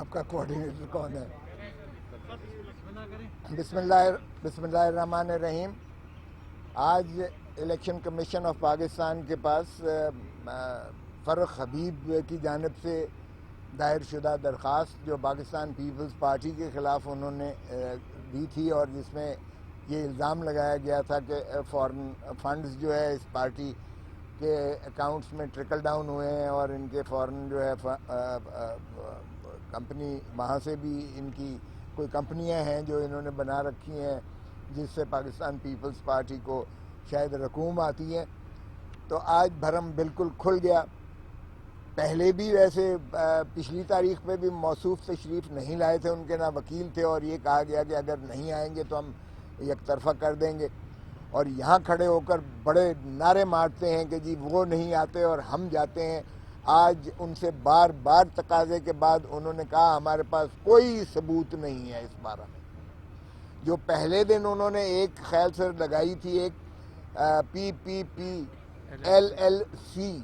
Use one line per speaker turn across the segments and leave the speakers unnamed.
آپ کا کوآرڈینیٹر کون ہے؟ بسم اللہ الرحمن الرحیم. آج الیکشن کمیشن آف پاکستان کے پاس فرخ حبیب کی جانب سے دائر شدہ درخواست جو پاکستان پیپلز پارٹی کے خلاف انہوں نے دی تھی، اور جس میں یہ الزام لگایا گیا تھا کہ فارن فنڈز جو ہے اس پارٹی کے اکاؤنٹس میں ٹرکل ڈاؤن ہوئے ہیں، اور ان کے فارن جو ہے کمپنی وہاں سے بھی ان کی کوئی کمپنیاں ہیں جو انہوں نے بنا رکھی ہیں جس سے پاکستان پیپلز پارٹی کو شاید رقوم آتی ہے. تو آج بھرم بالکل کھل گیا. پہلے بھی ویسے پچھلی تاریخ پہ بھی موصوف تشریف نہیں لائے تھے، ان کے نہ وکیل تھے، اور یہ کہا گیا کہ اگر نہیں آئیں گے تو ہم یک طرفہ کر دیں گے. اور یہاں کھڑے ہو کر بڑے نعرے مارتے ہیں کہ جی وہ نہیں آتے اور ہم جاتے ہیں. آج ان سے بار بار تقاضے کے بعد انہوں نے کہا ہمارے پاس کوئی ثبوت نہیں ہے اس بارے میں. جو پہلے دن انہوں نے ایک خیال سے لگائی تھی، ایک پی پی پی ایل ایل سی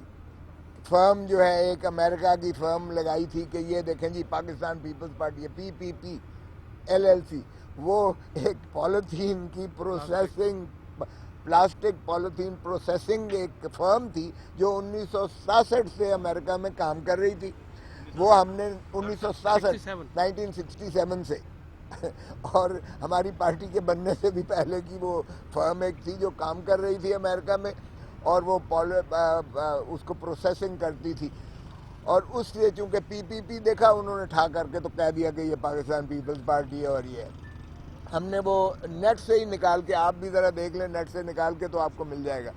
فرم جو ہے ایک امریکہ کی فرم لگائی تھی کہ یہ دیکھیں جی پاکستان پیپلز پارٹی ہے، پی پی پی ایل ایل سی. وہ ایک پالیتھین کی پروسیسنگ، پلاسٹک پالیتھین پروسیسنگ ایک فرم تھی جو 1967 سے امریکہ میں کام کر رہی تھی. وہ ہم نے 1967 سے اور ہماری پارٹی کے بننے سے بھی پہلے کی وہ فرم ایک تھی جو کام کر رہی تھی امریکہ میں، اور وہ اس کو پروسیسنگ کرتی تھی. اور اس سے چونکہ پی پی پی دیکھا انہوں نے ٹھا کر کے تو کہہ دیا کہ یہ پاکستان پیپلز پارٹی ہے. اور یہ ہم نے وہ نیٹ سے ہی نکال کے، آپ بھی ذرا دیکھ لیں نیٹ سے نکال کے تو آپ کو مل جائے گا.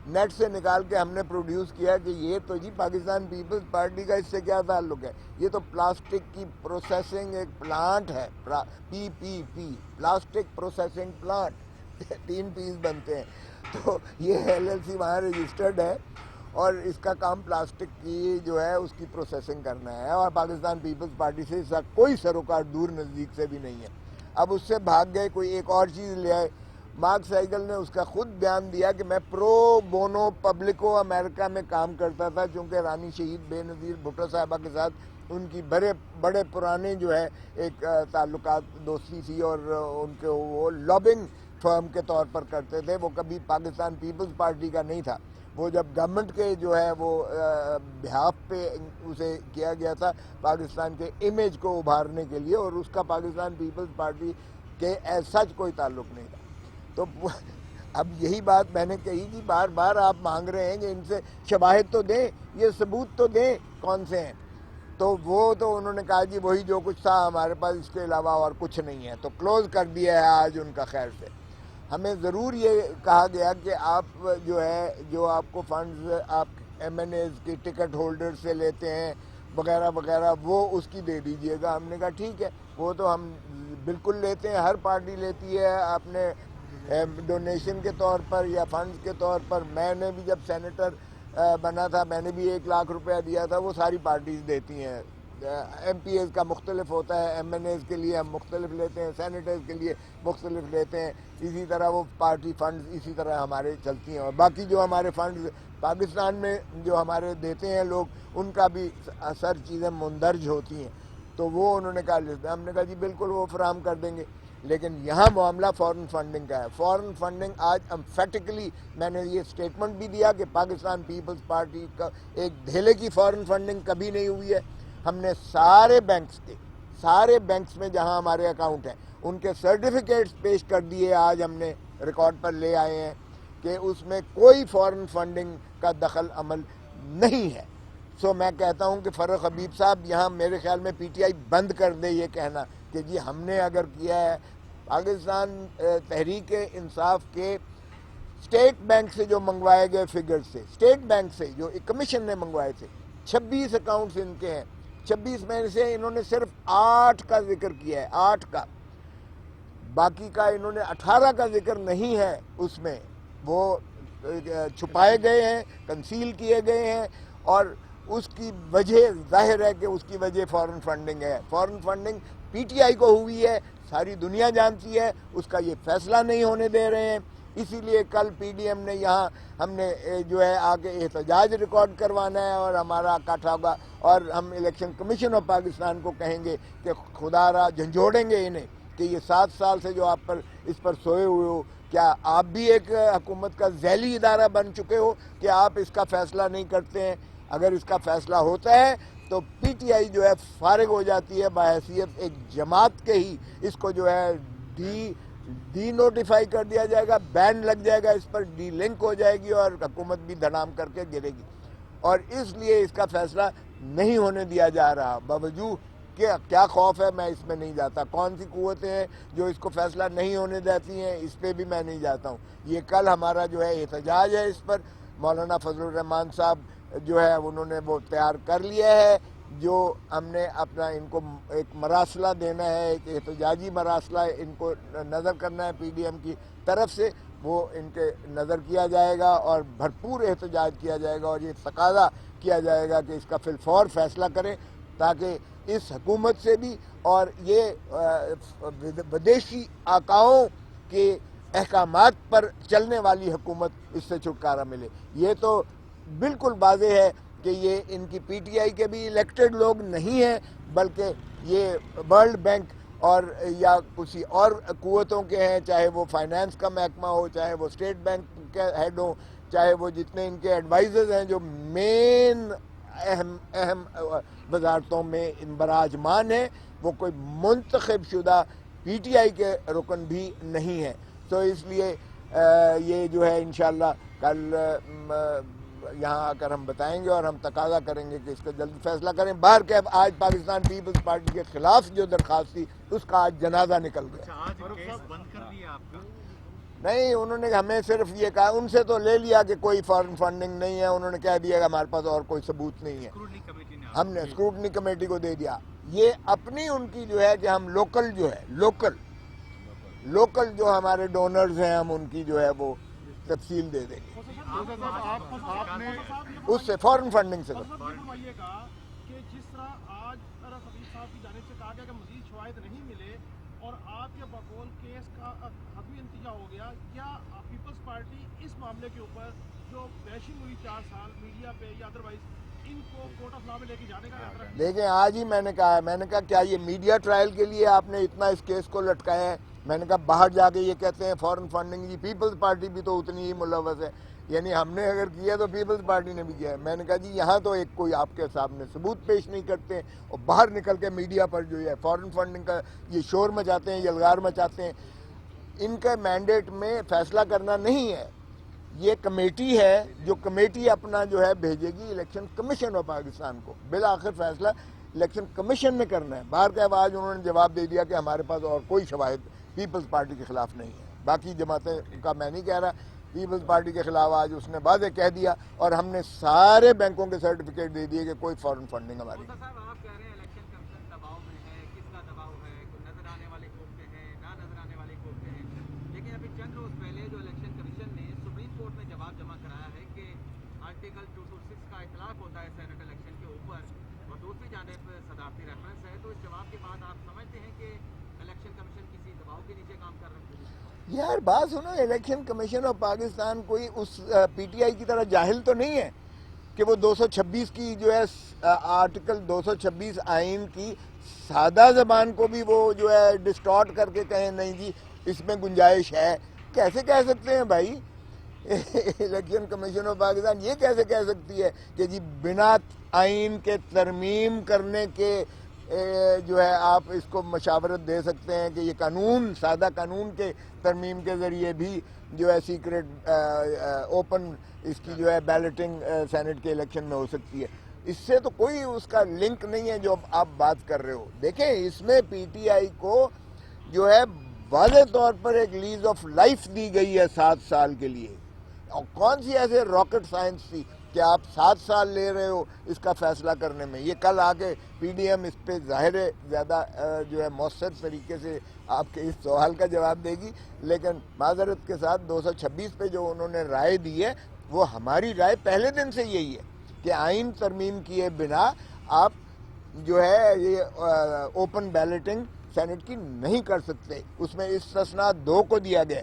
نیٹ سے نکال کے ہم نے پروڈیوس کیا کہ یہ تو جی پاکستان پیپلز پارٹی کا اس سے کیا تعلق ہے. یہ تو پلاسٹک کی پروسیسنگ ایک پلانٹ ہے، پی پی پی پلاسٹک پروسیسنگ پلانٹ، 3 پیس بنتے ہیں. تو یہ ایل ایل سی وہاں رجسٹرڈ ہے اور اس کا کام پلاسٹک کی جو ہے اس کی پروسیسنگ کرنا ہے، اور پاکستان پیپلز پارٹی سے اس کا کوئی سروکار دور نزدیک سے بھی نہیں ہے. اب اس سے بھاگ گئے، کوئی ایک اور چیز لے آئے. مارک سائیکل نے اس کا خود بیان دیا کہ میں پرو بونو پبلکو امریکہ میں کام کرتا تھا، چونکہ رانی شہید بے نظیر بھٹو صاحبہ کے ساتھ ان کی بڑے پرانے جو ہے ایک تعلقات دوستی تھی، اور ان کے وہ لابنگ فرم کے طور پر کرتے تھے. وہ کبھی پاکستان پیپلز پارٹی کا نہیں تھا. وہ جب گورنمنٹ کے جو ہے وہ بہاف پہ اسے کیا گیا تھا پاکستان کے امیج کو ابھارنے کے لیے، اور اس کا پاکستان پیپلز پارٹی کے ایز سچ کوئی تعلق نہیں تھا. تو اب یہی بات میں نے کہی کہ بار بار آپ مانگ رہے ہیں کہ ان سے شواہد تو دیں، یہ ثبوت تو دیں کون سے ہیں. تو وہ تو انہوں نے کہا جی وہی جو کچھ تھا ہمارے پاس، اس کے علاوہ اور کچھ نہیں ہے. تو کلوز کر دیا ہے آج ان کا. خیر سے ہمیں ضرور یہ کہا گیا کہ آپ جو ہے جو آپ کو فنڈز آپ ایم این ایز کی ٹکٹ ہولڈر سے لیتے ہیں وغیرہ وغیرہ، وہ اس کی دے دیجئے گا. ہم نے کہا ٹھیک ہے، وہ تو ہم بالکل لیتے ہیں، ہر پارٹی لیتی ہے اپنے ڈونیشن کے طور پر یا فنڈز کے طور پر. میں نے بھی جب سینیٹر بنا تھا میں نے بھی 1 لاکھ روپیہ دیا تھا، وہ ساری پارٹیز دیتی ہیں. ایم پی ایز کا مختلف ہوتا ہے، ایم این ایز کے لیے ہم مختلف لیتے ہیں، سینیٹرز کے لیے مختلف لیتے ہیں. اسی طرح وہ پارٹی فنڈز اسی طرح ہمارے چلتی ہیں. اور باقی جو ہمارے فنڈز پاکستان میں جو ہمارے دیتے ہیں لوگ، ان کا بھی اثر چیزیں مندرج ہوتی ہیں. تو وہ انہوں نے کہا لیتے ہیں. ہم نے کہا جی بالکل وہ فراہم کر دیں گے. لیکن یہاں معاملہ فارن فنڈنگ کا ہے. فارن فنڈنگ آج امفیٹیکلی میں نے یہ سٹیٹمنٹ بھی دیا کہ پاکستان پیپلز پارٹی کا ایک دھیلے کی فارن فنڈنگ کبھی نہیں ہوئی ہے. ہم نے سارے بینکس میں جہاں ہمارے اکاؤنٹ ہیں ان کے سرٹیفکیٹس پیش کر دیے. آج ہم نے ریکارڈ پر لے آئے ہیں کہ اس میں کوئی فارن فنڈنگ کا دخل عمل نہیں ہے. سو میں کہتا ہوں کہ فرخ حبیب صاحب یہاں میرے خیال میں پی ٹی آئی بند کر دے یہ کہنا کہ جی ہم نے اگر کیا ہے. پاکستان تحریک انصاف کے اسٹیٹ بینک سے جو منگوائے گئے فگر سے، اسٹیٹ بینک سے جو ایک کمیشن نے منگوائے تھے، 26 اکاؤنٹس ان کے ہیں. 26 میں سے انہوں نے صرف 8 کا ذکر کیا ہے، 8 کا. باقی کا انہوں نے 18 کا ذکر نہیں ہے. اس میں وہ چھپائے گئے ہیں، کنسیل کیے گئے ہیں. اور اس کی وجہ ظاہر ہے کہ اس کی وجہ فارن فنڈنگ ہے. Foreign funding P T I کو ہوئی ہے، ساری دنیا جانتی ہے. اس کا یہ فیصلہ نہیں ہونے دے رہے ہیں. اسی لیے کل پی ڈی ایم نے یہاں ہم نے جو ہے آگے احتجاج ریکارڈ کروانا ہے اور ہمارا کاٹھا ہوگا، اور ہم الیکشن کمیشن آف پاکستان کو کہیں گے کہ خدا را جھنجھوڑیں گے انہیں کہ یہ 7 سال سے جو آپ پر اس پر سوئے ہوئے ہو، کیا آپ بھی ایک حکومت کا ذیلی ادارہ بن چکے ہو کہ آپ اس کا فیصلہ نہیں کرتے ہیں؟ اگر اس کا فیصلہ ہوتا ہے تو پی ٹی آئی جو ہے فارغ ہو جاتی ہے بحیثیت ایک جماعت کے ہی، اس کو جو ہے ڈی نوٹیفائی کر دیا جائے گا، بین لگ جائے گا اس پر، ڈی لنک ہو جائے گی اور حکومت بھی دھڑام کر کے گرے گی، اور اس لیے اس کا فیصلہ نہیں ہونے دیا جا رہا۔ باوجود کہ کیا خوف ہے میں اس میں نہیں جاتا، کون سی قوتیں ہیں جو اس کو فیصلہ نہیں ہونے دیتی ہیں، اس پہ بھی میں نہیں جاتا ہوں۔ یہ کل ہمارا جو ہے احتجاج ہے، اس پر مولانا فضل الرحمان صاحب جو ہے انہوں نے وہ تیار کر لیا ہے، جو ہم نے اپنا ان کو ایک مراسلہ دینا ہے، ایک احتجاجی مراسلہ ان کو نظر کرنا ہے پی ڈی ایم کی طرف سے، وہ ان کے نظر کیا جائے گا اور بھرپور احتجاج کیا جائے گا، اور یہ تقاضا کیا جائے گا کہ اس کا فی الفور فیصلہ کریں، تاکہ اس حکومت سے بھی اور یہ ودیشی آقاؤں کے احکامات پر چلنے والی حکومت اس سے چھٹکارا ملے۔ یہ تو بالکل واضح ہے کہ یہ ان کی پی ٹی آئی کے بھی الیکٹڈ لوگ نہیں ہیں، بلکہ یہ ورلڈ بینک اور یا کسی اور قوتوں کے ہیں، چاہے وہ فائنانس کا محکمہ ہو، چاہے وہ اسٹیٹ بینک کے ہیڈ ہوں، چاہے وہ جتنے ان کے ایڈوائزرز ہیں جو مین اہم وزارتوں میں براجمان ہیں، وہ کوئی منتخب شدہ پی ٹی آئی کے رکن بھی نہیں ہیں۔ تو اس لیے یہ جو ہے انشاءاللہ کل یہاں آ کر ہم بتائیں گے اور ہم تقاضا کریں گے کہ اس کا جلدی فیصلہ کریں۔ باہر کے آج پاکستان پیپلز پارٹی کے خلاف جو درخواست تھی اس کا آج جنازہ نکل گیا۔
آج کیس بند کر دیا آپ کا؟
نہیں، انہوں نے ہمیں صرف یہ کہا، ان سے تو لے لیا کہ کوئی فارن فنڈنگ نہیں ہے، انہوں نے کہہ دیا کہ ہمارے پاس اور کوئی ثبوت نہیں ہے، ہم نے اسکروٹنی کمیٹی کو دے دیا۔ یہ اپنی ان کی جو ہے کہ ہم لوکل جو ہے لوکل جو ہمارے ڈونرز ہیں ہم ان کی جو ہے وہ تفصیل دے دیں گے، اس سے فارن فنڈنگ سے۔
کہ جس طرح آج طرف حبیب صاحب کی جانب سے کہا گیا کہ مزید شواہد نہیں ملے اور آپ کے بقول کیس کا حتمی نتیجہ ہو گیا، کیا پیپلز پارٹی اس معاملے کے اوپر جو بیشنگ ہوئی 4 سال میڈیا پہ یا ادروائز ان کو کورٹ آف لا میں لے کے جانے کا؟
دیکھیں آج ہی میں نے کہا کیا یہ میڈیا ٹرائل کے لیے آپ نے اتنا اس کیس کو لٹکایا ہے؟ میں نے کہا باہر جا کے یہ کہتے ہیں فارن فنڈنگ، جی پیپلز پارٹی بھی تو اتنی ہی ملوث ہے، یعنی ہم نے اگر کیا تو پیپلز پارٹی نے بھی کیا ہے۔ میں نے کہا جی یہاں تو ایک کوئی آپ کے سامنے ثبوت پیش نہیں کرتے، اور باہر نکل کے میڈیا پر جو ہے فارن فنڈنگ کا یہ شور مچاتے ہیں، یلغار مچاتے ہیں۔ ان کے مینڈیٹ میں فیصلہ کرنا نہیں ہے، یہ کمیٹی ہے، جو کمیٹی اپنا جو ہے بھیجے گی الیکشن کمیشن آف پاکستان کو، بالآخر فیصلہ الیکشن کمیشن نے کرنا ہے۔ باہر کے آواز انہوں نے جواب دے دیا کہ ہمارے پاس اور کوئی شواہد پیپلز پارٹی کے خلاف نہیں ہے۔ باقی جماعتیں کا میں نہیں کہہ رہا، پیپلز پارٹی کے خلاف آج اس نے واضح کہہ دیا، اور ہم نے سارے بینکوں کے سرٹیفکیٹ دے دیے کہ کوئی فارن فنڈنگ ہماری نہیں۔
آپ کہہ رہے ہیں الیکشن کمیشن دباؤ میں ہے، کس کا دباؤ ہے؟ نظر آنے والے کھوپتے ہیں، نہ نظر آنے والے کھوپتے ہیں، لیکن ابھی چند روز پہلے جو الیکشن کمیشن نے سپریم کورٹ میں جواب جمع کرایا ہے کہ آرٹیکل 226 کا اطلاق ہوتا ہے سینٹ الیکشن کے اوپر، اور دوسری جانب صدارتی ریفرنس ہے، تو اس جواب کے بعد آپ سمجھتے ہیں کہ الیکشن کمیشن کسی دباؤ کے نیچے کام کر رہے ہیں؟
یار بات سنو، الیکشن کمیشن آف پاکستان کوئی اس پی ٹی آئی کی طرح جاہل تو نہیں ہے کہ وہ 226 کی جو ہے آرٹیکل 226 آئین کی سادہ زبان کو بھی وہ جو ہے ڈسٹارٹ کر کے کہیں نہیں جی اس میں گنجائش ہے۔ کیسے کہہ سکتے ہیں بھائی؟ الیکشن کمیشن آف پاکستان یہ کیسے کہہ سکتی ہے کہ جی بنا آئین کے ترمیم کرنے کے جو ہے آپ اس کو مشاورت دے سکتے ہیں کہ یہ قانون، سادہ قانون کے ترمیم کے ذریعے بھی جو ہے سیکرٹ اوپن اس کی جو ہے بیلٹنگ سینٹ کے الیکشن میں ہو سکتی ہے۔ اس سے تو کوئی اس کا لنک نہیں ہے جو آپ بات کر رہے ہو۔ دیکھیں اس میں پی ٹی آئی کو جو ہے واضح طور پر ایک لیز آف لائف دی گئی ہے 7 سال کے لیے، اور کون سی ایسے راکٹ سائنس تھی کہ آپ 7 سال لے رہے ہو اس کا فیصلہ کرنے میں؟ یہ کل آگے پی ڈی ایم اس پہ ظاہر ہے زیادہ جو ہے مؤثر طریقے سے آپ کے اس سوال کا جواب دے گی، لیکن معذرت کے ساتھ 226 پہ جو انہوں نے رائے دی ہے وہ ہماری رائے پہلے دن سے یہی ہے کہ آئین ترمیم کیے بنا آپ جو ہے یہ اوپن بیلٹنگ سینٹ کی نہیں کر سکتے۔ اس میں استثناء 2 کو دیا گیا،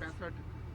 $65